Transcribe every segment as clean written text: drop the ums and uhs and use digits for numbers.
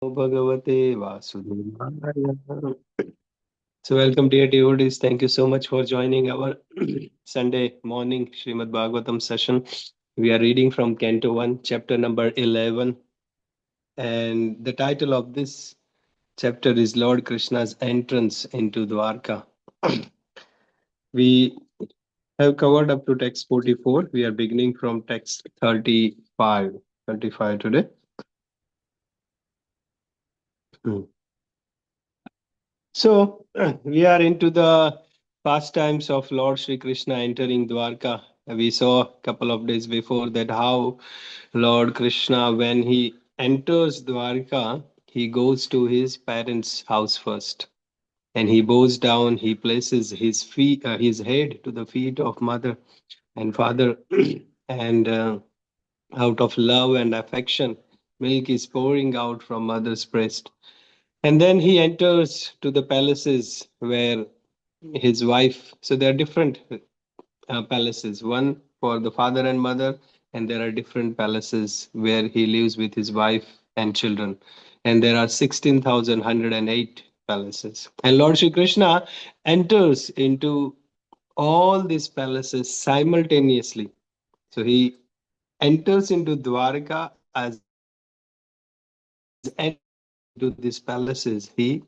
Bhagavate Vasudevaya. So, welcome, dear devotees. Thank you so much for joining our Sunday morning Srimad Bhagavatam session. We are reading from Canto 1, chapter number 11. And the title of this chapter is Lord Krishna's entrance into Dwarka. We have covered up to text 44. We are beginning from text 35. 35 today. Hmm. So we are into the pastimes of Lord Sri Krishna entering Dwarka. We saw a couple of days before that how Lord Krishna, when he enters Dwarka, he goes to his parents' house first, and he bows down. He places his head to the feet of mother and father, and out of love and affection, milk is pouring out from mother's breast. And then he enters to the palaces where his wife, so there are different palaces, one for the father and mother, and there are different palaces where he lives with his wife and children. And there are 16,108 palaces. And Lord Shri Krishna enters into all these palaces simultaneously. So he enters into Dwarka as entering into these palaces. He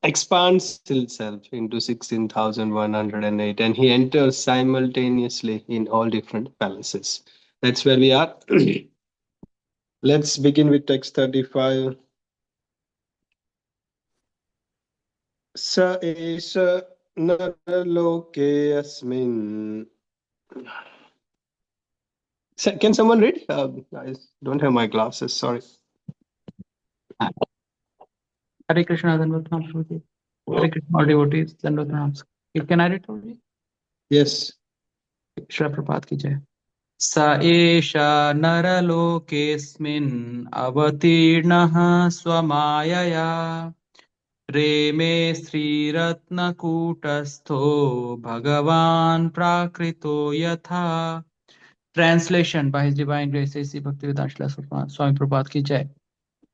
expands himself into 16,108 and he enters simultaneously in all different palaces. That's where we are. Let's begin with text 35. Sa esha naraloke asmin. Can someone read? I don't have my glasses, sorry. Hare Krishna, Dandavat Pranam Prabhuji. Hare Krishna, all devotees, Dandavat Pranam. Can I read Prabhuji? Yes. Shri Prabhupada ki jai. Sa esha naralokesmin avatirnaha swamayaya reme sriratnakutastho bhagavan prakrito yatha. Translation by His Divine Grace A.C. Bhaktivedanta Swami Prabhupada ki jai.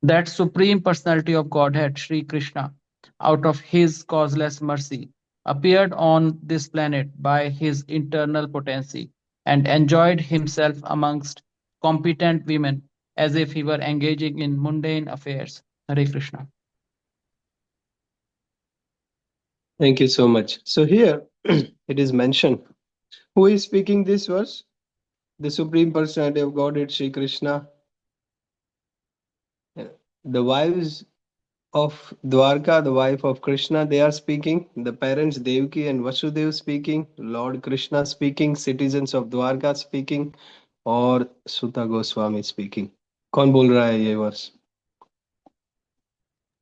That Supreme Personality of Godhead, Sri Krishna, out of His causeless mercy, appeared on this planet by His internal potency and enjoyed Himself amongst competent women as if He were engaging in mundane affairs. Hare Krishna. Thank you so much. So here it is mentioned. Who is speaking this verse? The Supreme Personality of Godhead, Sri Krishna. The wives of Dwarka, the wife of Krishna, they are speaking. The parents Devki and Vasudev speaking. Lord Krishna speaking. Citizens of Dwarka speaking. और Sutta Goswami speaking. कौन बोल रहा है ये वर्ष?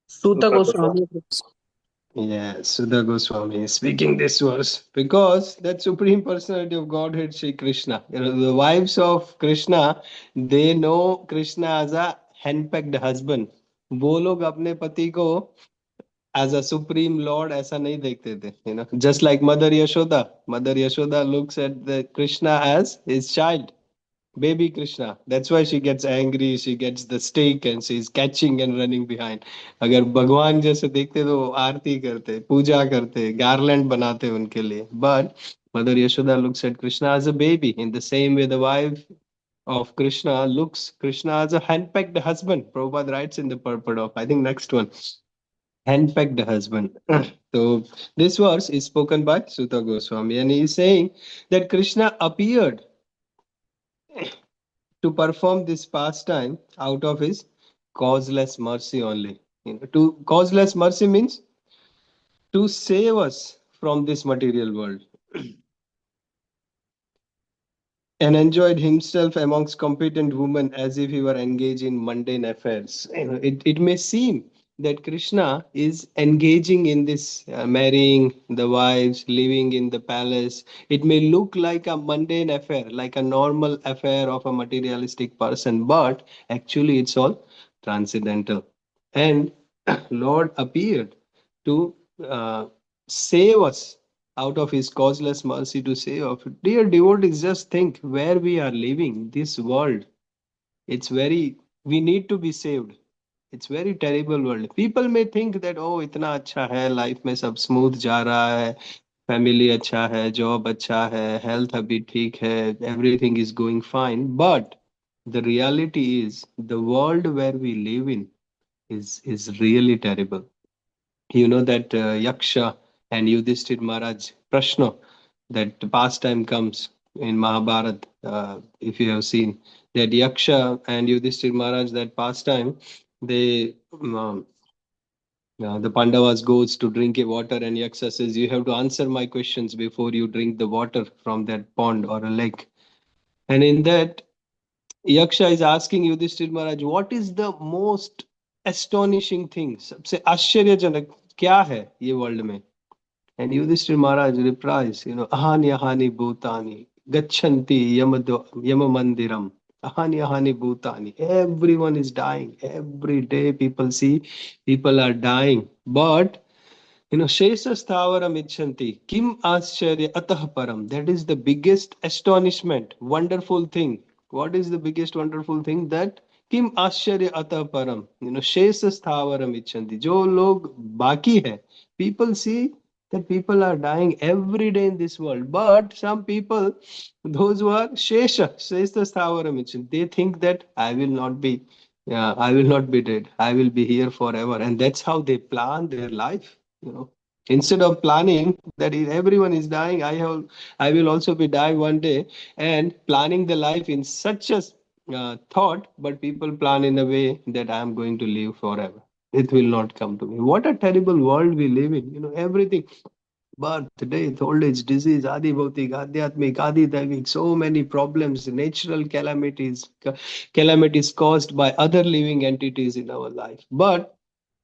Sutta Goswami. Yeah, Sudha Goswami is speaking this verse because that Supreme Personality of Godhead, Sri Krishna. The wives of Krishna, they know Krishna as a handpicked husband. वो लोग अपने पति को as a supreme lord ऐसा नहीं देखते थे, just like mother Yashoda looks at the Krishna as his child, baby Krishna. That's why she gets angry, she gets the stick and she's catching and running behind. अगर भगवान जैसे देखते तो आरती करते, पूजा करते, गार्लैंड बनाते उनके लिए. But mother Yashoda looks at Krishna as a baby. In the same way, the wife of Krishna looks Krishna as a handpicked husband. Prabhupada writes in the purport of, I think, next one, handpicked husband. So this verse is spoken by Sutta Goswami, and he is saying that Krishna appeared to perform this pastime out of his causeless mercy only. To causeless mercy means to save us from this material world, and enjoyed himself amongst competent women as if he were engaged in mundane affairs. It may seem that Krishna is engaging in this marrying the wives, living in the palace. It may look like a mundane affair, like a normal affair of a materialistic person, but actually it's all transcendental. And Lord appeared to save us out of his causeless mercy to save us. Dear devotees, just think where we are living, this world. It's very, we need to be saved. It's very terrible world. People may think that oh इतना अच्छा है, life में सब smooth जा रहा है, family अच्छा है, जॉब अच्छा है, हेल्थ अभी ठीक है, everything is going fine. But the reality is the world where we live in is really terrible. You know that Yaksha and Yudhishthir Maharaj Prashna, that pastime comes in Mahabharat, if you have seen that Yaksha and Yudhishthir Maharaj, that pastime, they the Pandavas goes to drink a water, and Yaksha says, "You have to answer my questions before you drink the water from that pond or a lake." And in that, Yaksha is asking Yudhishthir Maharaj, "What is the most astonishing thing? सबसे आश्चर्यजनक क्या है ये world में?" And Yudhishthir Maharaj replies, ahani ahani bhutani, gachanti yama mandiram. Ahani ahani bhutani. Everyone is dying. Every day people see people are dying. But Shesastavaram Ichanti, Kim Ascharya Atah Param. That is the biggest astonishment, wonderful thing. What is the biggest wonderful thing? That Kim Ascharya Atah Param. Shesastavaram Ichanti. Jo log baki hai. People see that people are dying every day in this world. But some people, those who are Shesastavaram Ichanti, they think that I will not be. Yeah, I will not be dead. I will be here forever. And that's how they plan their life. Instead of planning that everyone is dying, I will also be die one day, and planning the life in such a thought, but people plan in a way that I am going to live forever. It will not come to me. What a terrible world we live in. Everything, birth, death, old age, disease, adi bhautik, adhyatmik, adi daivik, so many problems, natural calamities, calamities caused by other living entities in our life. But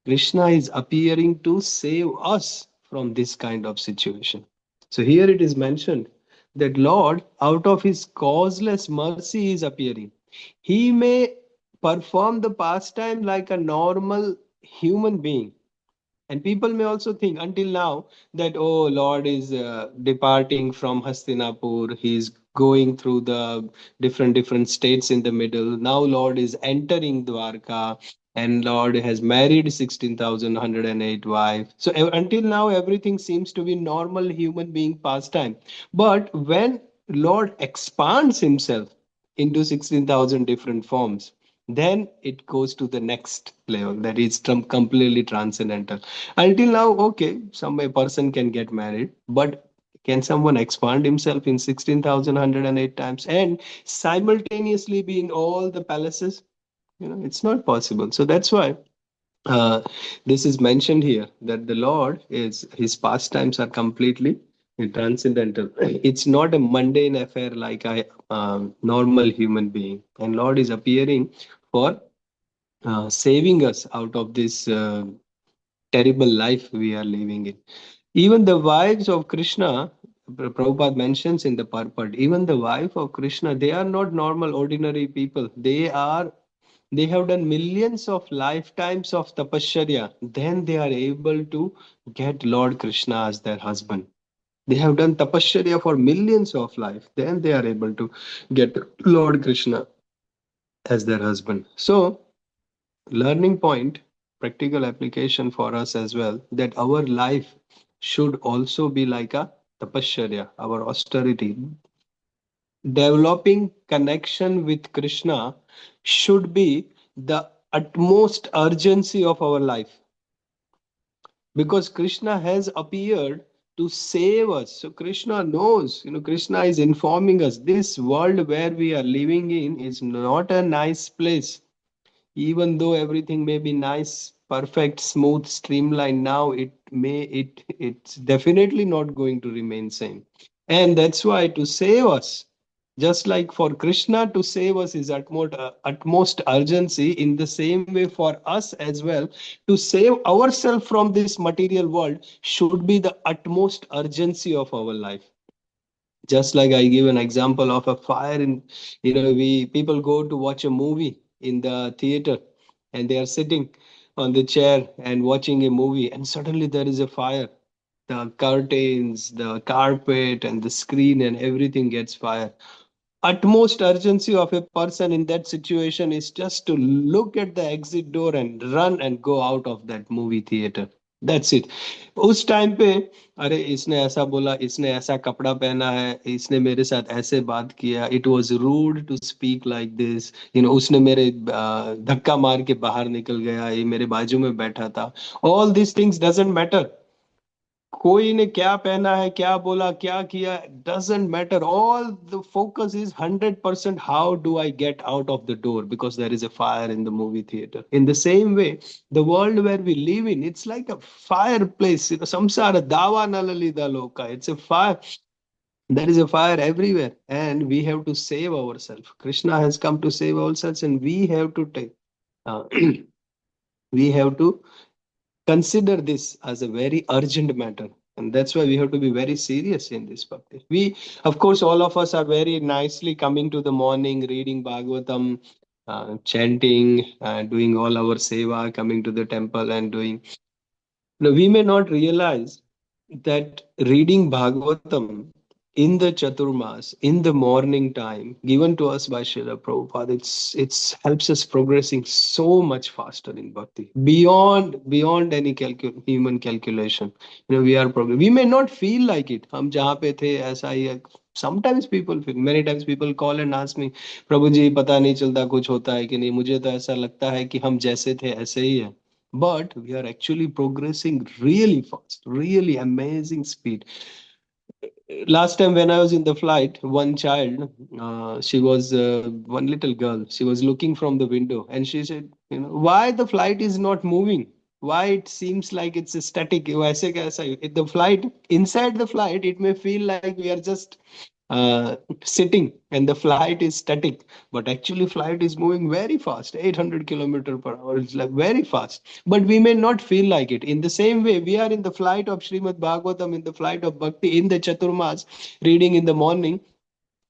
Krishna is appearing to save us from this kind of situation. So here it is mentioned that Lord, out of his causeless mercy, is appearing. He may perform the pastime like a normal human being, and people may also think until now that, oh, Lord is departing from Hastinapur. He's going through the different states in the middle. Now Lord is entering Dwarka, and Lord has married 16,108 wives. So until now, everything seems to be normal human being pastime. But when Lord expands himself into 16,000 different forms, then it goes to the next level, that is completely transcendental. Until now, okay, some a person can get married, but can someone expand himself in 16,108 times and simultaneously be in all the palaces? It's not possible. So that's why uh, this is mentioned here, that the Lord is his pastimes are completely transcendental. It's not a mundane affair like a normal human being. And Lord is appearing for saving us out of this terrible life we are living in. Even the wives of Krishna, Prabhupada mentions in the purport, even the wife of Krishna, they are not normal, ordinary people. They have done millions of lifetimes of tapasya. Then they are able to get Lord Krishna as their husband. They have done tapasya for millions of life. Then they are able to get Lord Krishna as their husband. So, learning point, practical application for us as well, that our life should also be like a tapasya, our austerity. Developing connection with Krishna should be the utmost urgency of our life, because Krishna has appeared to save us. So Krishna knows, Krishna is informing us this world where we are living in is not a nice place. Even though everything may be nice, perfect, smooth, streamlined now, it's definitely not going to remain same. And that's why to save us, just like for Krishna to save us is utmost urgency, in the same way for us as well, to save ourselves from this material world should be the utmost urgency of our life. Just like I give an example of a fire in, we people go to watch a movie in the theater, and they are sitting on the chair and watching a movie, and suddenly there is a fire. The curtains, the carpet, and the screen and everything gets fire. utmost urgency of a person in that situation is just to look at the exit door and run and go out of that movie theater. That's it. उस time पे, अरे इसने ऐसा बोला, इसने ऐसा कपड़ा पहना है, इसने मेरे साथ ऐसे बात किया, it was rude to speak like this, उसने मेरे धक्का मार के बाहर निकल गया, ये मेरे बाजू में बैठा था. All this things doesn't matter. कोई ने क्या पहना है, क्या बोला, क्या किया, doesn't matter. All the focus is 100% how do I get out of the door, because there is a fire in the movie theater. In the same way, the world where we live in, it's like a fireplace. Samsara dava nalalida loka. It's a fire. There is a fire everywhere, and we have to save ourselves. Krishna has come to save ourselves, and we have to take. Uh, we have to consider this as a very urgent matter, and that's why we have to be very serious in this bhakti. We, of course, all of us are very nicely coming to the morning, reading Bhagavatam, chanting, doing all our seva, coming to the temple and doing. Now, we may not realize that reading Bhagavatam in the Chaturmas, in the morning time, given to us by Srila Prabhupada, it's helps us progressing so much faster in bhakti, beyond any human calculation. We are we may not feel like it. हम जहाँ पे थे ऐसा ही है. Sometimes people feel, many times people call and ask me, प्रभु जी पता नहीं चलता कुछ होता है कि नहीं, मुझे तो ऐसा लगता है कि हम जैसे थे ऐसे ही है. But we are actually progressing really fast, really amazing speed. Last time when I was in the flight, one child, she was one little girl. She was looking from the window, and she said, why the flight is not moving? Why it seems like it's a static? वैसे कैसा है? The flight, inside the flight, it may feel like we are just sitting and the flight is static, but actually flight is moving very fast, 800 km per hour. It's like very fast, but we may not feel like it. In the same way, we are in the flight of Srimad Bhagavatam, in the flight of bhakti, in the Chaturmas, reading in the morning.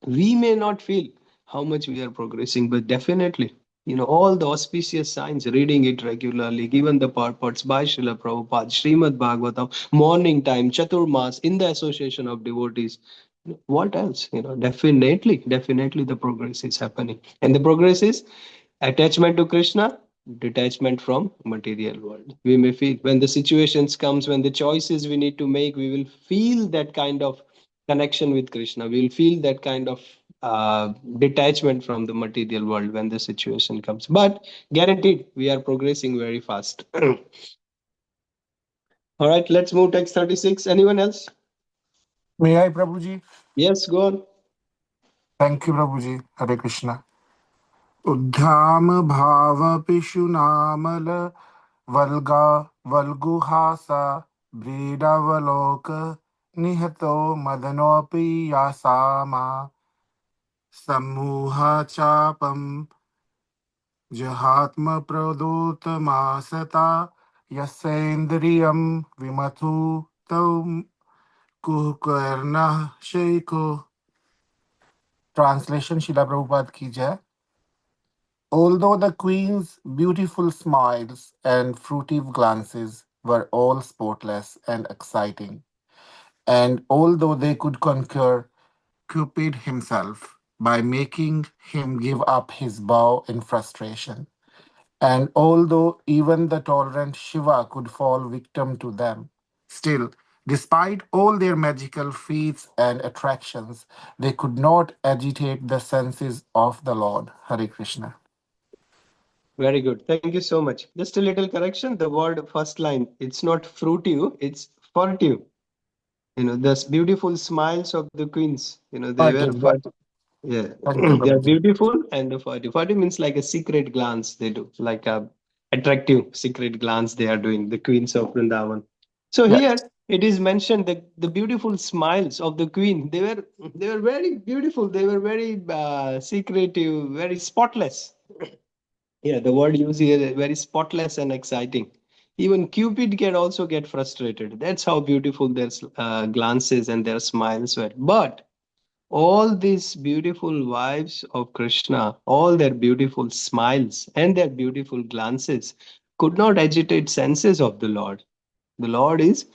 We may not feel how much we are progressing, but definitely, all the auspicious signs, reading it regularly, given the purports by Srila Prabhupada, Srimad Bhagavatam, morning time, Chaturmas, in the association of devotees. What else? Definitely the progress is happening. And the progress is attachment to Krishna, detachment from material world. We may feel when the situations comes, when the choices we need to make, we will feel that kind of connection with Krishna. We will feel that kind of detachment from the material world when the situation comes. But guaranteed, we are progressing very fast. All right, let's move text 36. Anyone else? May I, Prabhuji? Yes, go on. Thank you, Prabhuji. Hare Krishna. उद्धाम भाव पिशुनामल वल्गा वल्गुहासा ब्रीडवलोक निहतो मदनोऽपि यासामा सम्मूहा चापम जहात्म प्रदोतमासता यस्येन्द्रियं विमथु तौ कुकर्णः शेखो. Translation Srila Prabhupada ki jai. Although the queen's beautiful smiles and fruitive glances were all sportless and exciting, and although they could conquer Cupid himself by making him give up his bow in frustration, and although even the tolerant Shiva could fall victim to them, still, despite all their magical feats and attractions, they could not agitate the senses of the Lord. Hare Krishna. Very good. Thank you so much. Just a little correction. The word first line, it's not fruitive, it's furtive. The beautiful smiles of the queens, they were Furtive, yeah. furtive. Yeah, Thank you, they are Prabhuji. beautiful and the furtive. Furtive means like a secret glance they do, like a attractive secret glance they are doing, the queens of Vrindavan. So Yeah. here it is mentioned that the beautiful smiles of the queen, they were very beautiful. They were very secretive, very spotless. Yeah, the word used here is very spotless and exciting. Even Cupid can also get frustrated. That's how beautiful their glances and their smiles were. But all these beautiful wives of Krishna, all their beautiful smiles and their beautiful glances could not agitate senses of the Lord. The Lord is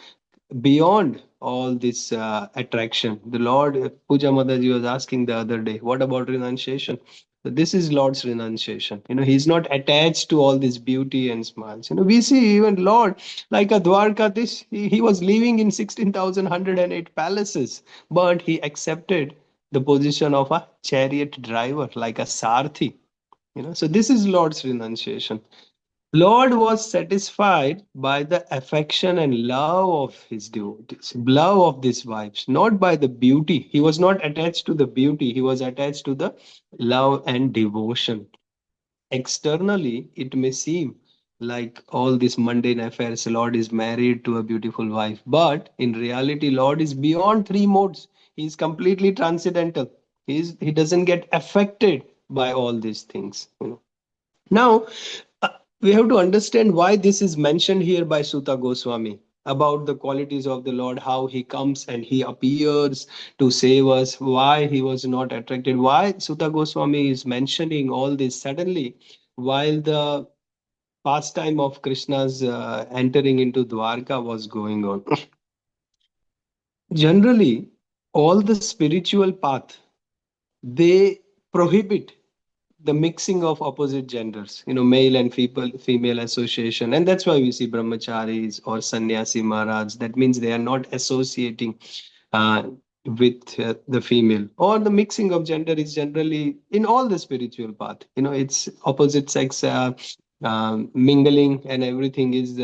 beyond all this attraction. The Lord, Puja Mataji was asking the other day, what about renunciation? So this is Lord's renunciation. He's not attached to all this beauty and smiles. We see even Lord, like a Dwarkadish, he was living in 16,108 palaces, but he accepted the position of a chariot driver, like a Sarthi. So this is Lord's renunciation. Lord was satisfied by the affection and love of his devotees, love of these wives, not by the beauty. He was not attached to the beauty, he was attached to the love and devotion. Externally, it may seem like all these mundane affairs, Lord is married to a beautiful wife, but in reality, Lord is beyond three modes. He is completely transcendental. He doesn't get affected by all these things. Now, uh, we have to understand why this is mentioned here by Sutta Goswami about the qualities of the Lord, how he comes and he appears to save us, why he was not attracted, why Sutta Goswami is mentioning all this suddenly while the pastime of Krishna's entering into Dwarka was going on. Generally, all the spiritual path, they prohibit the mixing of opposite genders, male and female association. And that's why we see brahmacharis or sannyasi maharaj. That means they are not associating uh, with the female. Or the mixing of gender is generally in all the spiritual path. It's opposite sex mingling and everything is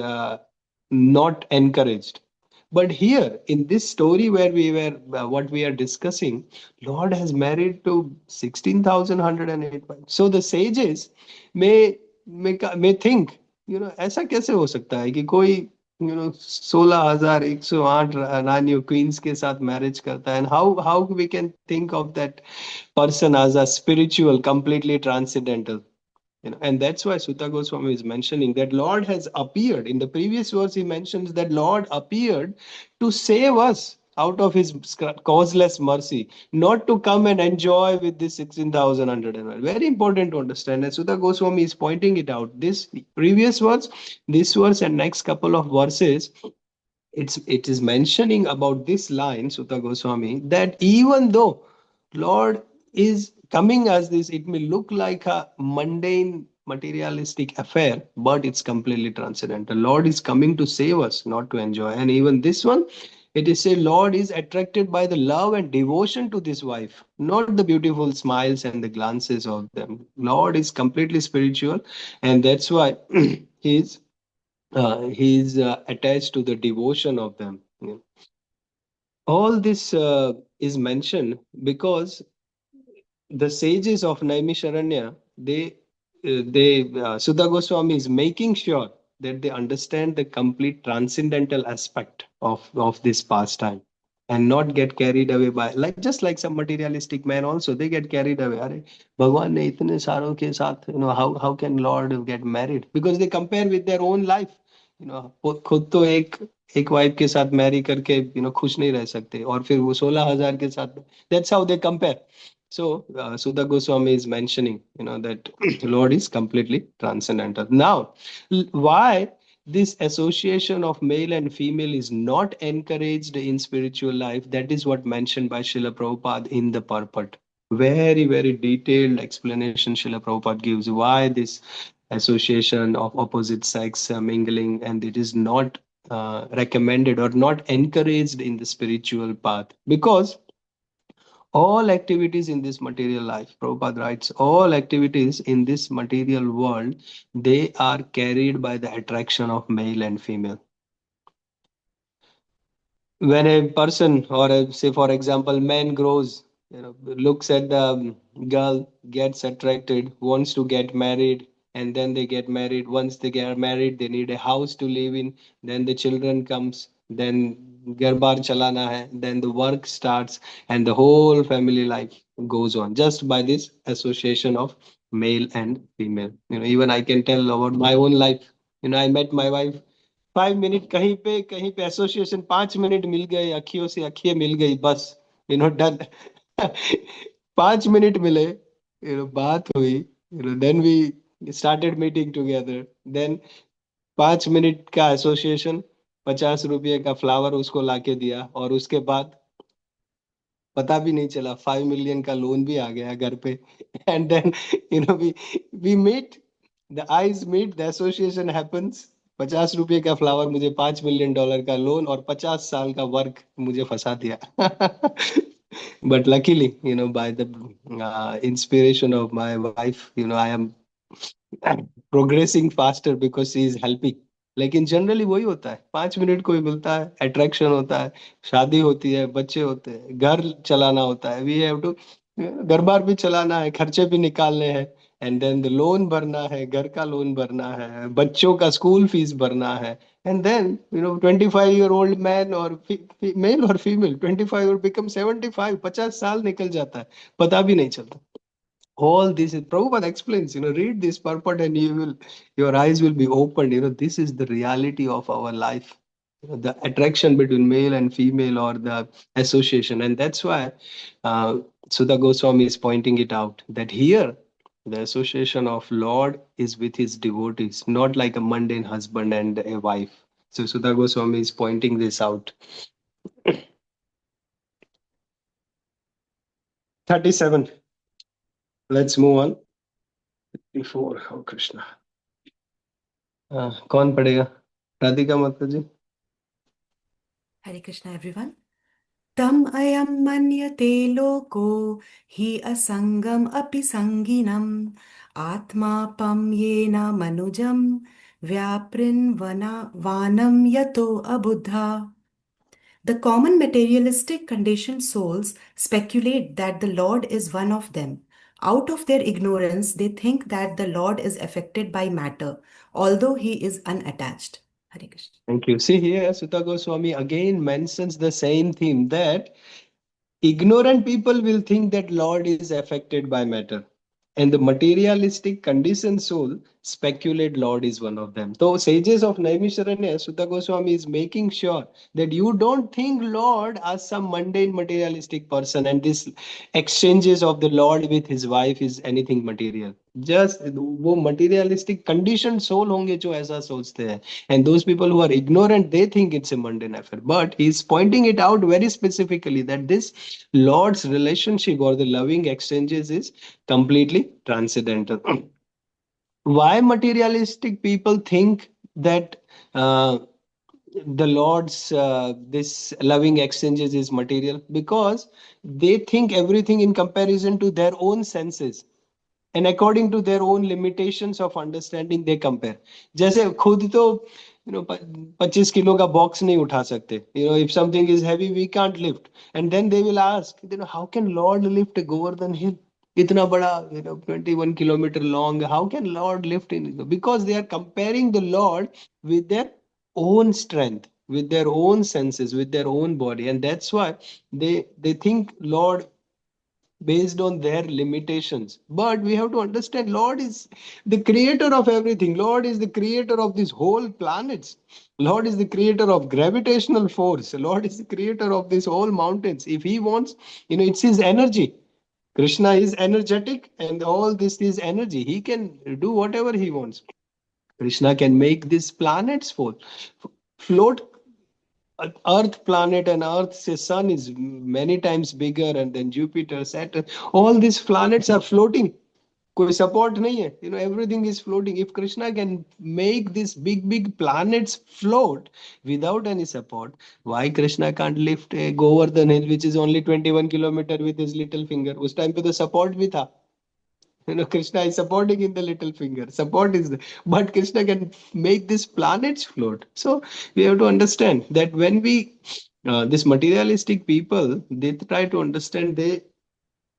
not encouraged. But here in this story where we were, what we are discussing, Lord has married to 16,108 wives. So the sages may think, ऐसा कैसे हो सकता है कि कोई 16,108 रानियों queen's के साथ मैरिज करता है, and how we can think of that person as a spiritual, completely transcendental. And that's why Sutta Goswami is mentioning that Lord has appeared. In the previous verse, he mentions that Lord appeared to save us out of his causeless mercy, not to come and enjoy with this 16,101. Very important to understand. And Sutta Goswami is pointing it out. This previous verse, this verse, and next couple of verses, it is mentioning about this line, Sutta Goswami, that even though Lord is coming as this, it may look like a mundane materialistic affair, but it's completely transcendental. Lord is coming to save us, not to enjoy. And even this one, it is say Lord is attracted by the love and devotion to this wife, not the beautiful smiles and the glances of them. Lord is completely spiritual, and that's why he's attached to the devotion of them. All this is mentioned because the sages of Naimisharanya, Sudha Goswami is making sure that they understand the complete transcendental aspect of this pastime and not get carried away by, like, just like some materialistic men also, they get carried away. Are Bhagwan ne itne saro ke saath, how can Lord get married? Because they compare with their own life. खुद तो एक wife के साथ Mary करके खुश नहीं रह सकते, और फिर वो 16,000 के साथ. That's how they compare. So, Sudha Goswami is mentioning, that Lord is completely transcendental. Now, why this association of male and female is not encouraged in spiritual life? That is what mentioned by Srila Prabhupada in the purport. Very, very detailed explanation Srila Prabhupada gives why this association of opposite sex mingling, and it is not recommended or not encouraged in the spiritual path, because all activities in this material life, Prabhupada writes, all activities in this material world, they are carried by the attraction of male and female. When a person, or say for example, man grows, looks at the girl, gets attracted, wants to get married, and then they get married. Once they get married, they need a house to live in. Then the children comes, then garbar chalana hai, then the work starts, and the whole family life goes on just by this association of male and female. Even I can tell about my own life. I met my wife 5 minute, कहीं पे association, 5 minute मिल गए, अखियों से अखियां मिल गई, बस done. 5 minute मिले, बात हुई, then we started meeting together, then 5 minute का एसोसिएशन, ₹50 का फ्लावर उसको लाके दिया, और उसके बाद पता भी नहीं चला 5 million का लोन भी आ गया घर पे। And then we meet, the eyes meet, the association happens. ₹50 का फ्लावर मुझे $5 million का लोन और 50 साल का वर्क मुझे फंसा दिया। But luckily, by the inspiration of my wife, I am progressing faster because she is helping. लेकिन जनरली वही होता है, 5 मिनट कोई मिलता है, अट्रैक्शन होता है, शादी होती है, बच्चे होते हैं, घर चलाना होता है, वी हैव टू, घर बार भी चलाना है, खर्चे भी निकालने हैं, एंड देन द लोन भरना है, घर का लोन भरना है, बच्चों का स्कूल फीस भरना है, एंड देन 25-year-old मैन और मेल और फीमेल, 25 और बिकम 75, 50 साल निकल जाता है, पता भी नहीं चलता। All this is Prabhupada explains, read this purport and your eyes will be opened. This is the reality of our life. The attraction between male and female, or the association. And that's why Sudha Goswami is pointing it out, that here the association of Lord is with his devotees, not like a mundane husband and a wife. So Sudha Goswami is pointing this out. 37. Let's move on. 54. Oh, Krishna. कौन पढ़ेगा? राधिका माता जी। Hare Krishna, everyone. Tam ayam manyate loko hi asangam api sanginam atma pam yena manujam vyaprin vanam yato abuddha. The common materialistic conditioned souls speculate that the Lord is one of them. Out of their ignorance, they think that the Lord is affected by matter, although he is unattached. Hare Krishna. Thank you. See here, Sutta Goswami again mentions the same theme, that ignorant people will think that Lord is affected by matter. And the materialistic conditioned soul speculate Lord is one of them. So sages of Naimisharanya, Sutta Goswami is making sure that you don't think Lord as some mundane materialistic person, and this exchanges of the Lord with his wife is anything material. Just वो materialistic conditioned soul होंगे जो ऐसा सोचते हैं, and those people who are ignorant, they think it's a mundane affair. But he's pointing it out very specifically that this Lord's relationship or the loving exchanges is completely transcendental. Why materialistic people think that the Lord's this loving exchanges is material? Because they think everything in comparison to their own senses, and according to their own limitations of understanding they compare. जैसे खुद तो 25 kilo का box नहीं उठा सकते, if something is heavy we can't lift, and then they will ask, how can Lord lift a Govardhan hill, इतना बड़ा 21 kilometer long, how can Lord lift in? Because they are comparing the Lord with their own strength, with their own senses, with their own body, and that's why they think Lord based on their limitations. But we have to understand Lord is the creator of everything. Lord is the creator of this whole planets. Lord is the creator of gravitational force. Lord is the creator of this whole mountains. If he wants, it's his energy. Krishna is energetic, and all this is energy. He can do whatever he wants. Krishna can make these planets float. Earth planet and Earth's sun is many times bigger, and then Jupiter, Saturn, all these planets are floating. कोई support नहीं है, everything is floating. If Krishna can make these big planets float without any support, why Krishna can't lift a Govardhan hill which is only 21 kilometer with his little finger? उस time पे तो support भी था. Krishna is supporting in the little finger, support is there, but Krishna can make these planets float. So we have to understand that when we this materialistic people, they try to understand, they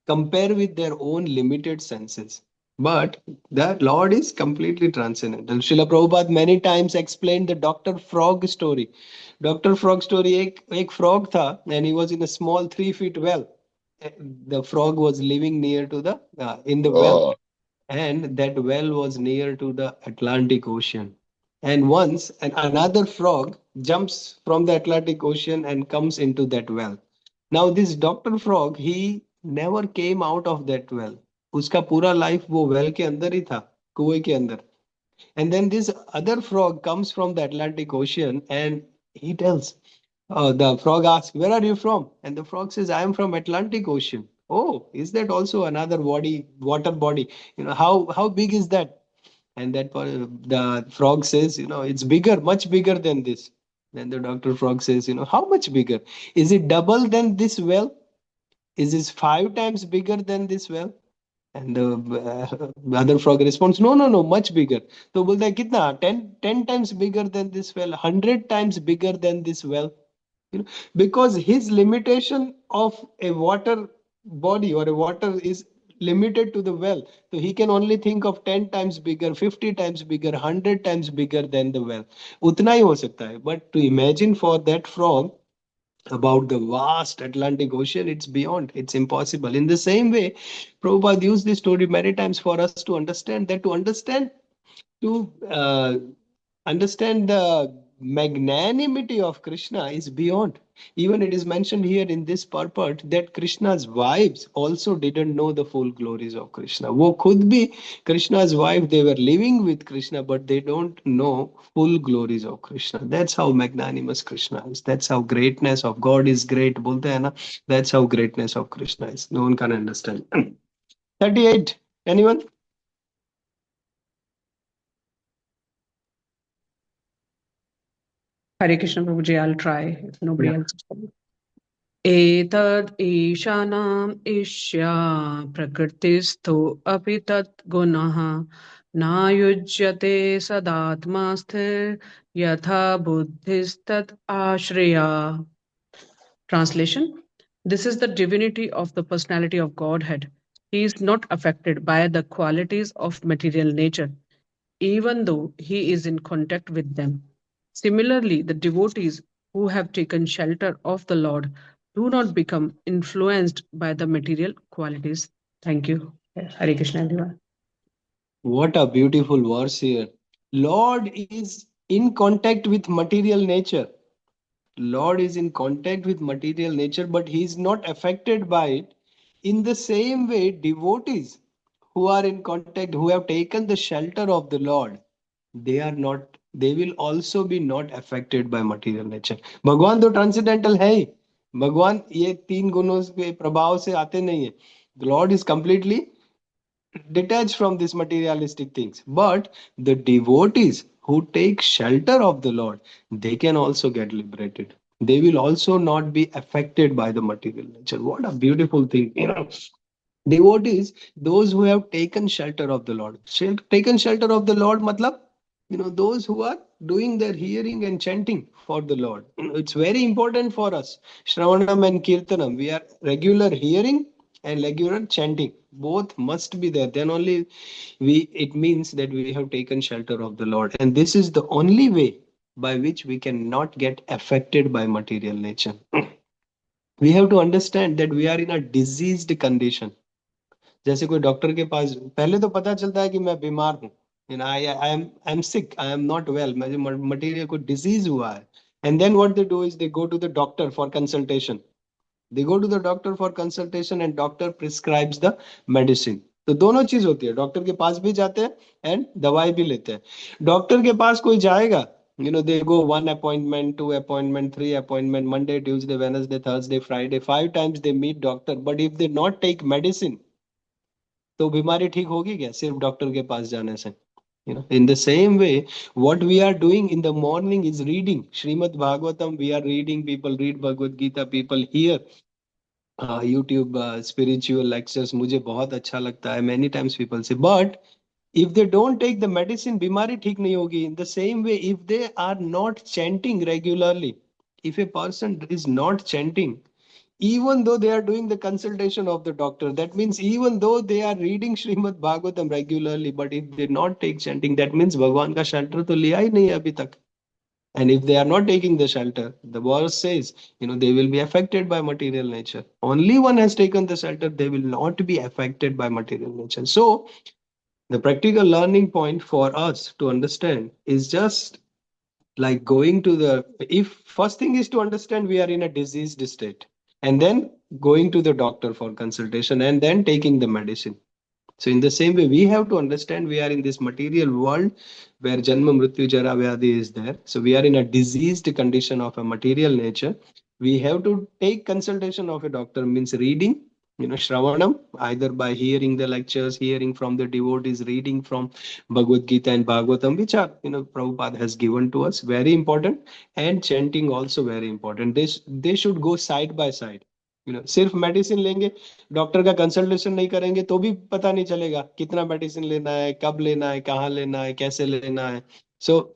compare with their own limited senses, but the Lord is completely transcendental. Srila Prabhupada many times explained the Dr. Frog story. Dr. Frog story, एक frog था, and he was in a small 3 feet well. The frog was living near to the in the well, and that well was near to the Atlantic Ocean. And once another frog jumps from the Atlantic Ocean and comes into that well. Now this Dr. Frog, he never came out of that well. उसका पूरा life वो well के अंदर ही था, कुएं के अंदर. And then this other frog comes from the Atlantic Ocean, and He tells, the frog asks, "Where are you from?" And the frog says, "I am from Atlantic Ocean." Oh, is that also another body, water body? How big is that? And the frog says, it's bigger, much bigger than this. Then the doctor frog says, how much bigger? Is it double than this well? Is this 5 times bigger than this well? And the other frog responds, no, no, no, much bigger. तो बोलता है कितना? 10 times bigger than this well, 100 times bigger than this well. Because his limitation of a water body or a water is limited to the well. So he can only think of 10 times bigger, 50 times bigger, 100 times bigger than the well. उतना ही हो सकता है. But to imagine for that frog about the vast Atlantic Ocean, it's beyond, it's impossible. In the same way, Prabhupada used this story many times for us to understand that to understand the magnanimity of Krishna is beyond. Even it is mentioned here in this purport that Krishna's wives also didn't know the full glories of Krishna. वो खुद भी Krishna's wife, they were living with Krishna, but they don't know full glories of Krishna. That's how magnanimous Krishna is. That's how greatness of God is great. बोलते हैं ना, that's how greatness of Krishna is. No one can understand. 38. Anyone? Hare Krishna Prabhuji, I'll try if nobody Yeah. else is coming. एतद् ईशानाम् ईश्या प्रकृतिस्थो अपि तत् गुणः नायुज्यते सदात्मास्थिर यथा बुद्धिस्तत् आश्रया. Translation: This is the divinity of the personality of Godhead. He is not affected by the qualities of material nature, even though he is in contact with them. Similarly, the devotees who have taken shelter of the Lord do not become influenced by the material qualities. Thank you. Hare Krishna, everyone. What a beautiful verse here. Lord is in contact with material nature. Lord is in contact with material nature, but he is not affected by it. In the same way, devotees who are in contact, who have taken the shelter of the Lord, they will also be not affected by material nature. भगवान तो transcendental है ही. भगवान ये तीन गुणों के प्रभाव से आते नहीं है. The Lord is completely detached from these materialistic things. But the devotees who take shelter of the Lord, they can also get liberated. They will also not be affected by the material nature. What a beautiful thing. Devotees, those who have taken shelter of the Lord. Taken shelter of the Lord, matlab, those who are doing their hearing and chanting for the Lord. It's very important for us. Shravanam and Kirtanam, we are regular hearing and regular chanting. Both must be there. Then only it means that we have taken shelter of the Lord. And this is the only way by which we cannot get affected by material nature. We have to understand that we are in a diseased condition. जैसे कोई doctor के पास पहले तो पता चलता है कि मैं बीमार हूँ, I am sick, I am not well, मुझे मटेरियल कोई डिजीज हुआ है. And then what they do is they go to the doctor for consultation. They go to the doctor for consultation and doctor prescribes the medicine. तो दोनों चीज होती है. Doctor के पास भी जाते हैं एंड दवाई भी लेते हैं. डॉक्टर के पास कोई जाएगा, they go 1 appointment, 2 appointment, 3 appointment, Monday, Tuesday, Wednesday, Thursday, Friday, 5 times they meet doctor. But if they not take medicine, तो बीमारी ठीक होगी क्या सिर्फ डॉक्टर के पास जाने से? In the same way, what we are doing in the morning is reading Srimad Bhagavatam. We are reading, people read Bhagavad Gita, people hear YouTube spiritual lectures. मुझे बहुत अच्छा लगता है. Many times people say, but if they don't take the medicine, बीमारी ठीक नहीं होगी. In the same way, if they are not chanting regularly, if a person is not chanting, even though they are doing the consultation of the doctor, that means even though they are reading Srimad Bhagavatam regularly, but if they not take chanting, that means भगवान का shelter तो लिया ही नहीं अभी तक. And if they are not taking the shelter, the verse says, they will be affected by material nature. Only one has taken the shelter, they will not be affected by material nature. So the practical learning point for us to understand is just like going to if first thing is to understand we are in a diseased state, and then going to the doctor for consultation, and then taking the medicine. So in the same way, we have to understand we are in this material world where Janma, Mrityu, Jara, Vyadhi is there. So we are in a diseased condition of a material nature. We have to take consultation of a doctor, means reading, Shravanam, either by hearing the lectures, hearing from the devotees, reading from Bhagavad Gita and Bhagavatam, which are, Prabhupada has given to us, very important, and chanting also very important. They should go side by side. सिर्फ medicine लेंगे, doctor का consultation नहीं करेंगे तो भी पता नहीं चलेगा कितना मेडिसिन लेना है, कब लेना है, कहाँ लेना है, कैसे लेना है. So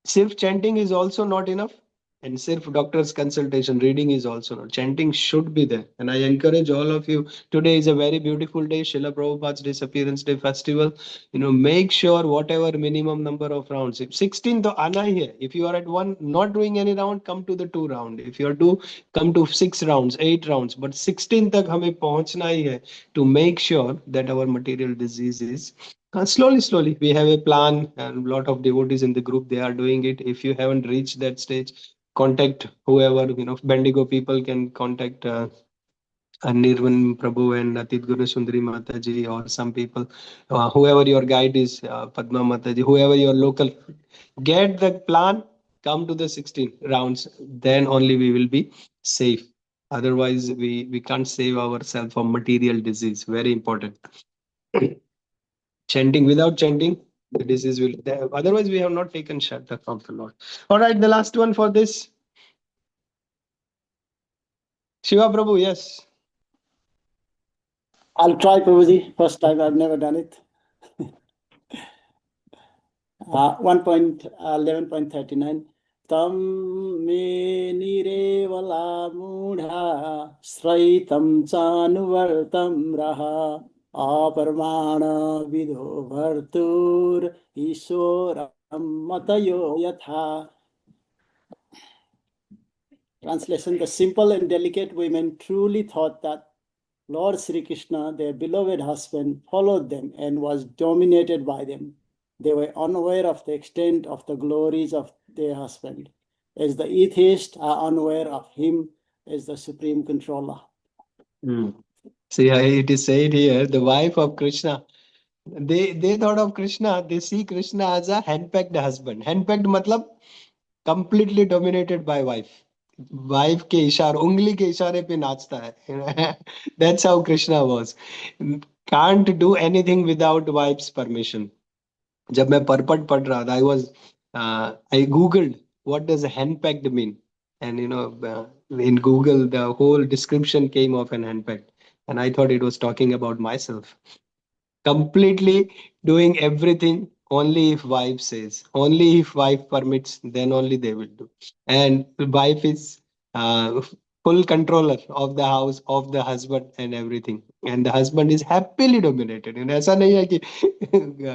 सिर्फ chanting is also not enough, and sirf doctor's consultation reading is also not. Chanting should be there, and I encourage all of you. Today is a very beautiful day, Srila Prabhupada's disappearance day festival. Make sure whatever minimum number of rounds, if 16 to ana hi hai, if you are at one not doing any round, come to the 2 round. If you are two, come to 6 rounds, 8 rounds, but 16 tak hame pahunchna hi hai, to make sure that our material disease is slowly. We have a plan, and a lot of devotees in the group, they are doing it. If you haven't reached that stage, contact whoever, Bendigo people can contact Nirvan Prabhu and Atit Guru Sundari Mataji, or some people, whoever your guide is, Padma Mataji, whoever your local, get the plan, come to the 16 rounds, then only we will be safe. Otherwise, we can't save ourselves from material disease. Very important. Chanting, without chanting, the disease will, otherwise we have not taken shelter from the Lord. All right, the last one for this. Shiva Prabhu, yes. I'll try, Prabhuji. First time, I've never done it. 11.39. Tam me nirevala mudha sraitam chanuvartam raha aparmana vidho bhartur ishoram matayo yatha. Translation: the simple and delicate women truly thought that Lord Sri Krishna, their beloved husband, followed them and was dominated by them. They were unaware of the extent of the glories of their husband, as the atheists are unaware of him as the supreme controller. See, it is said here, the wife of Krishna, they thought of Krishna, they see Krishna as a hand-packed husband. Hand-packed matlab completely dominated by wife. Wife के इशारे, उंगली के इशारे पे नाचता है. That's how Krishna was. Can't do anything without wife's permission. जब मैं परपट पढ़ रहा था, I googled what does handpacked mean, and in Google the whole description came of an handpacked, and I thought it was talking about myself. Completely doing everything only if wife says, only if wife permits, then only they will do. And the wife is full controller of the house, of the husband and everything, and the husband is happily dominated. ऐसा नहीं है कि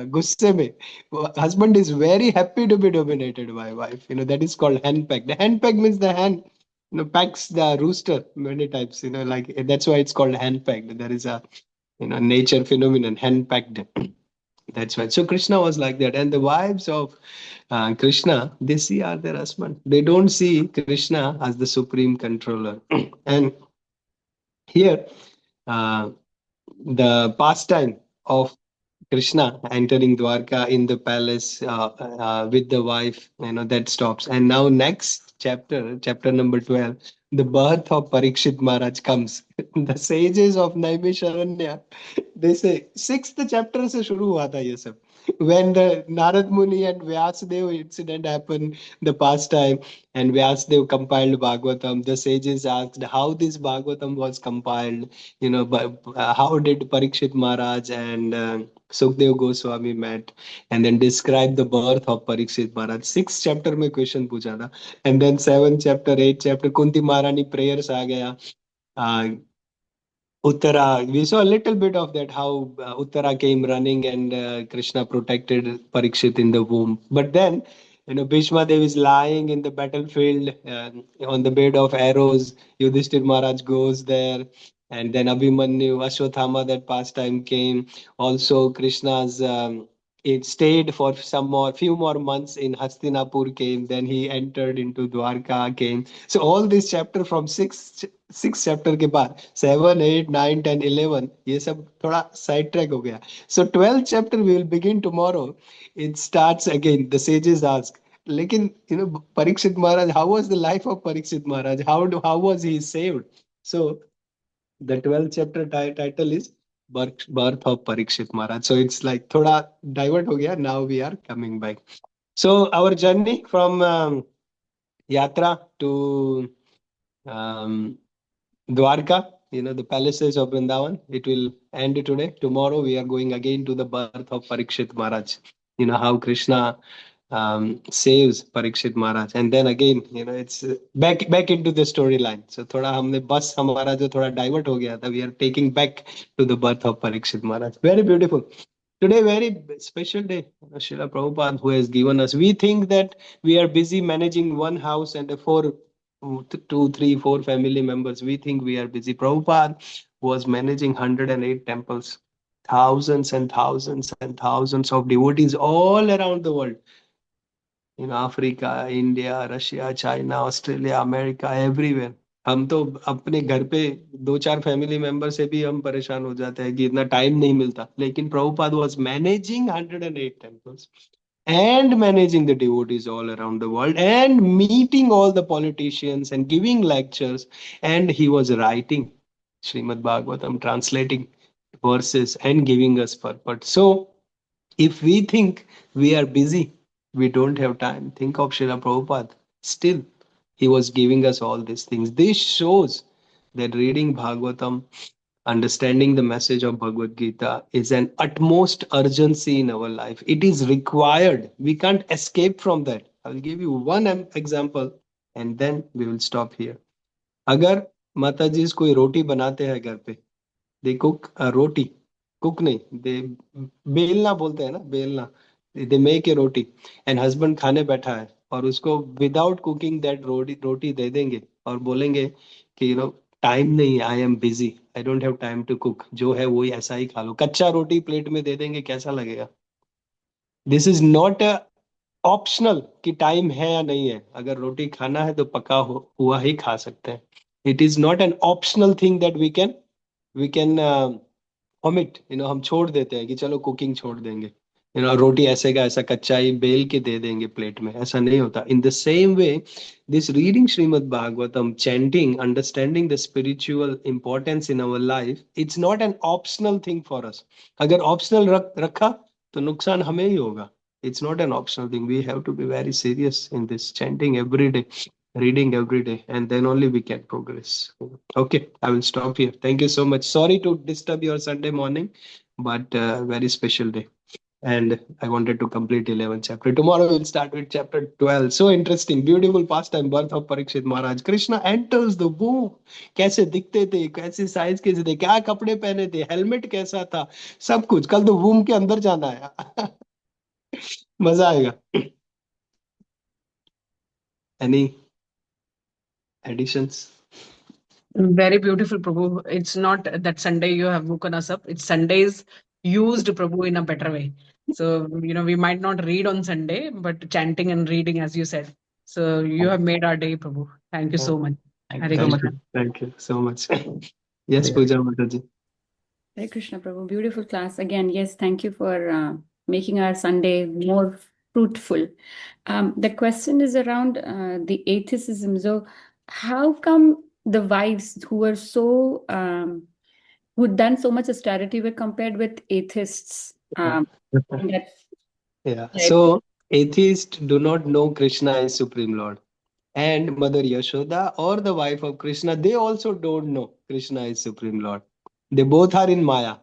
गुस्से में. Husband is very happy to be dominated by wife. That is called handpack. The handpack means the hand packs the rooster many times. Like that's why it's called handpacked. There is a nature phenomenon, hand-packed. That's right. So Krishna was like that. And the wives of Krishna, they see are their husband. They don't see Krishna as the supreme controller. And here, the pastime of Krishna entering Dwarka in the palace with the wife, that stops. And now next chapter number 12, the birth of Parikshit Maharaj comes. The sages of Naimisharanya, they say, 6th chapter se shuru hua tha ye sab. When the Narad Muni and Vyasdev incident happened, the pastime, and Vyasdev compiled Bhagavatam, the sages asked how this Bhagavatam was compiled, but how did Parikshit Maharaj and Sukdev Goswami met, and then describe the birth of Parikshit Maharaj. 6th chapter में question पूछा था, and then 7th chapter, 8th chapter, Kunti Maharani prayers आ गया. Uttara, we saw a little bit of that, how Uttara came running and Krishna protected Parikshit in the womb. But then, Bhishma Dev is lying in the battlefield on the bed of arrows. Yudhishthir Maharaj goes there. And then Abhimanyu, Ashwathama, that pastime came. Also, Krishna's it stayed for few more months in Hastinapur, came, then he entered into Dwarka, came. So all this chapter from six chapter के बाद 7, 8, 9, 10, 11 ये सब थोड़ा side track हो गया. So 12th chapter we will begin tomorrow. It starts again. The sages ask, लेकिन Parikshit Maharaj, how was the life of Parikshit Maharaj? How was he saved? So the 12th chapter title is birth of Parikshit Maharaj. So it's like thoda divert ho gaya. Now we are coming back. So our journey from Yatra to um, Dwarka, the palaces of Vrindavan, it will end today. Tomorrow we are going again to the birth of Parikshit Maharaj. How Krishna saves Parikshit Maharaj, and then again, it's back into the storyline. So thoda हमने बस हमारा जो थोड़ा divert हो गया था, we are taking back to the birth of Parikshit Maharaj. Very beautiful. Today, very special day. Srila Prabhupada, who has given us. We think that we are busy managing one house and two, three, four family members. We think we are busy. Prabhupada was managing 108 temples, thousands and thousands and thousands of devotees all around the world. Africa, India, Russia, China, Australia, America, everywhere. हम तो अपने घर पे 2-4 family member से भी हम परेशान हो जाते हैं कि इतना टाइम नहीं मिलता. लेकिन Prabhupada was managing 108 temples and managing the devotees all around the world and meeting all the politicians and giving lectures, and he was writing Srimad Bhagavatam, translating verses and giving us purport. So if we think we are busy, we don't have time. Think of Srila Prabhupada. Still, he was giving us all these things. This shows that reading Bhagavatam, understanding the message of Bhagavad Gita is an utmost urgency in our life. It is required. We can't escape from that. I will give you one example and then we will stop here. अगर माताजी कोई रोटी बनाते हैं घर पे, they cook a roti. Cook नहीं, they बेलना बोलते हैं ना, बेलना. They make a roti and husband खाने बैठा है और उसको without cooking that रोटी दे देंगे और बोलेंगे कि टाइम नहीं, I am busy, I don't have time to cook, जो है वही ऐसा ही खा लो. कच्चा रोटी प्लेट में दे देंगे, कैसा लगेगा? This is not a optional कि टाइम है या नहीं है. अगर रोटी खाना है तो पका हुआ ही खा सकते हैं. It is not an optional thing that we can omit. हम छोड़ देते हैं कि चलो कुकिंग छोड़ देंगे, रोटी ऐसे का ऐसा कच्चा ही बेल के दे देंगे प्लेट में. ऐसा नहीं होता. In the same way this reading Shrimad Bhagavatam, chanting, understanding the spiritual importance in our life, it's not an optional thing for us. अगर ऑप्शनल रखा तो नुकसान हमें ही होगा. It's not an optional thing. We have to be very serious in this, chanting every day, reading every day, and then only we can progress. Okay, I will stop here. Thank you so much. Sorry to disturb your Sunday morning, but very special day. And I wanted to complete 11th chapter. Tomorrow we'll start with chapter 12. So interesting, beautiful pastime, birth of Parikshit Maharaj. Krishna enters the womb. कैसे दिखते थे, कैसे size कैसे थे, क्या कपड़े पहने थे, हेलमेट कैसा था, सब कुछ. कल तो वूम के अंदर जाना है. मजा आएगा. Any additions? Very beautiful, Prabhu. It's not that Sunday you have woken us up. It's Sundays used, Prabhu, in a better way. So, we might not read on Sunday, but chanting and reading, as you said. So you have made our day, Prabhu. Thank you so much. Hare Krishna. Thank you so much. Yes, Pooja Mataji. Hare Krishna, Prabhu. Beautiful class. Again, yes, thank you for making our Sunday more fruitful. The question is around the atheism. So, how come the wives who were so, who'd done so much austerity were compared with atheists? Yeah. So, atheists do not know Krishna as Supreme Lord. And Mother Yashoda, or the wife of Krishna, they also don't know Krishna is Supreme Lord. They both are in Maya.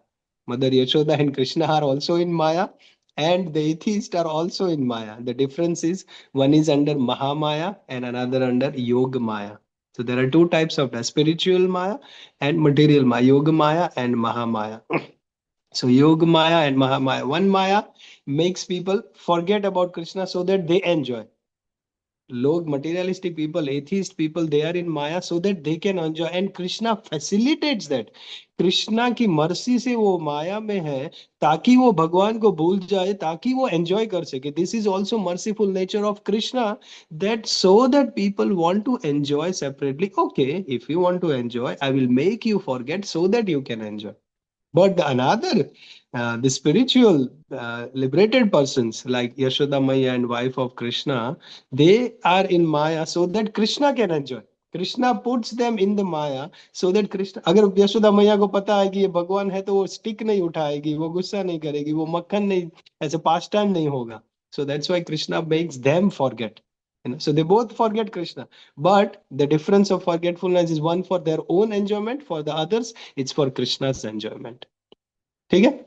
Mother Yashoda and Krishna are also in Maya, and the atheists are also in Maya. The difference is one is under Mahamaya and another under Yoga Maya. So there are two types of spiritual Maya and material Maya, Yoga Maya and Mahamaya. So Yoga Maya and Mahamaya. One Maya makes people forget about Krishna so that they enjoy. log, materialistic people, atheist people, they are in Maya so that they can enjoy, and Krishna facilitates that. Krishna की mercy से वो माया में है ताकि वो भगवान को भूल जाए, ताकि वो एंजॉय कर सके. This is also merciful nature of Krishna, that so that people want to enjoy separately. Okay, if you want to enjoy, I will make you forget so that you can enjoy. But another, the spiritual liberated persons like Yashoda Maya and wife of Krishna, they are in Maya so that Krishna can enjoy. Krishna puts them in the Maya so that Krishna, अगर यशोदा मैया को पता है कि ये भगवान है तो वो स्टिक नहीं उठाएगी, वो गुस्सा नहीं करेगी, वो मक्खन नहीं, ऐसे पास टाइम नहीं होगा. So that's why Krishna makes them forget. So they both forget Krishna, but the difference of forgetfulness is one for their own enjoyment, for the others it's for Krishna's enjoyment. ठीक है?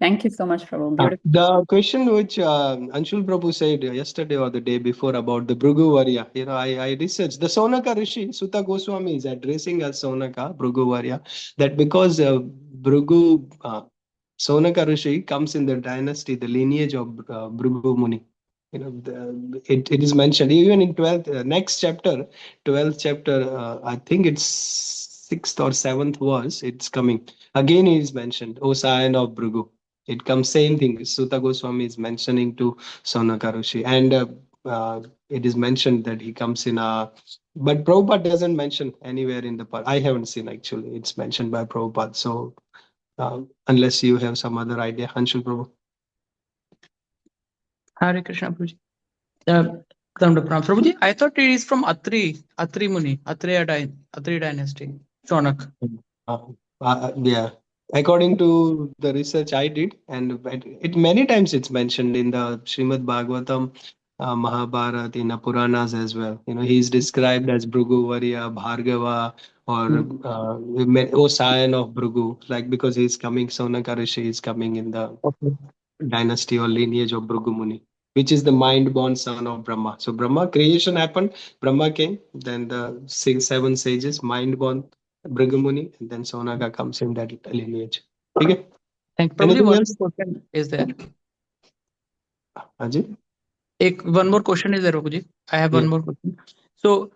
Thank you so much, Prabhu. Beautiful. The question which Anshul Prabhu said yesterday or the day before about the Bhrigu Varya, I researched. The Sonaka Rishi, Sutta Goswami is addressing as Sonaka, Bhrigu Varya, that because Bhrigu, Sonaka Rishi comes in the dynasty, the lineage of Bhrigu Muni. It is mentioned even in 12th, next chapter, 12th chapter, I think it's 6th or 7th verse, it's coming. Again, it is mentioned, O scion of Bhrigu. It comes same thing. Sutta Goswami is mentioning to Sonaka Rishi, and it is mentioned that he comes in a. But Prabhupada doesn't mention anywhere in the. I haven't seen actually. It's mentioned by Prabhupada. So unless you have some other idea, Anshul Prabhu. Hare Krishna, Prabhuji. Prabhuji, I thought it is from Atri Muni, Atri dynasty, Shonak. Yeah. According to the research I did, and it many times it's mentioned in the Srimad Bhagavatam, Mahabharata, in the Puranas as well. He is described as Bhrigu Varya, Bhargava, or O scion of Bhrigu, like because he's coming, Sonaka Rishi is coming in the Okay. dynasty or lineage of Bhrigu Muni, which is the mind-born son of Brahma. So Brahma, creation happened, Brahma came, then the seven sages, mind-born Bhrigu Muni, and then Sonaka comes in that lineage. Okay? Thank you. Prabhuji, Anything one else? more question is there. Ajay? One more question is there, Prabhuji. I have one Yeah. more question. So,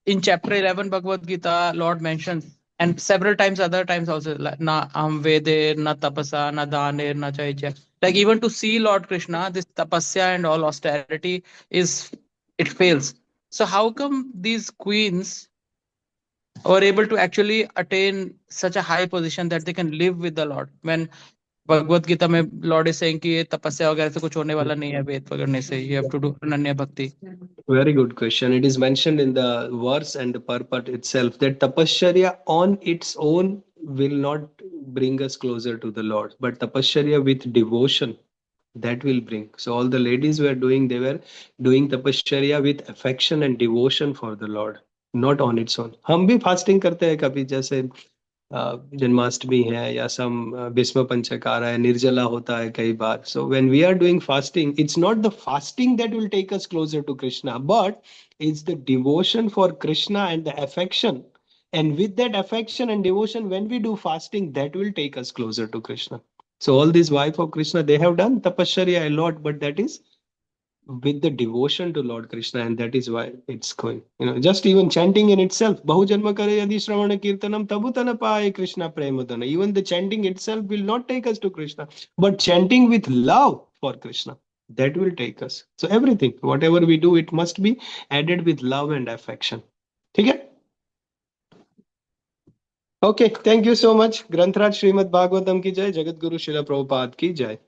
in chapter 11 Bhagavad Gita, Lord mentions, and several times, other times also, like, na vede, na tapasa, na dane, na chaicha. Like even to see Lord Krishna, this tapasya and all austerity it fails. So how come these queens were able to actually attain such a high position that they can live with the Lord when Bhagavad Gita में Lord is saying कि ये तपस्या वगैरह से कुछ होने वाला नहीं है वेद पकड़ने से, you have to do अनन्य भक्ति. Very good question. It is mentioned in the verse and the purport itself that tapasya on its own will not bring us closer to the Lord, but tapasya with devotion, that will bring. So all the ladies were doing, they were doing tapasya with affection and devotion for the Lord, not on its own. हम भी fasting करते हैं कभी, जैसे जन्माष्टमी है या सम भीष्म पंचक आ रहा है, निर्जला होता है कई बार. So when we are doing fasting, it's not the fasting that will take us closer to Krishna, but it's the devotion for Krishna and the affection. And with that affection and devotion, when we do fasting, that will take us closer to Krishna. So all these wife of Krishna, they have done tapasya a lot, but that is with the devotion to Lord Krishna, and that is why it's going. Just even chanting in itself, Bahujanma kare yadi shravana kirtanam tabutana paaye Krishna premadana. Even the chanting itself will not take us to Krishna, but chanting with love for Krishna, that will take us. So everything, whatever we do, it must be added with love and affection. Okay? Okay, thank you so much. Grantraj Srimad Bhagavatam ki jai, Jagat Guru Srila Prabhupada ki jai.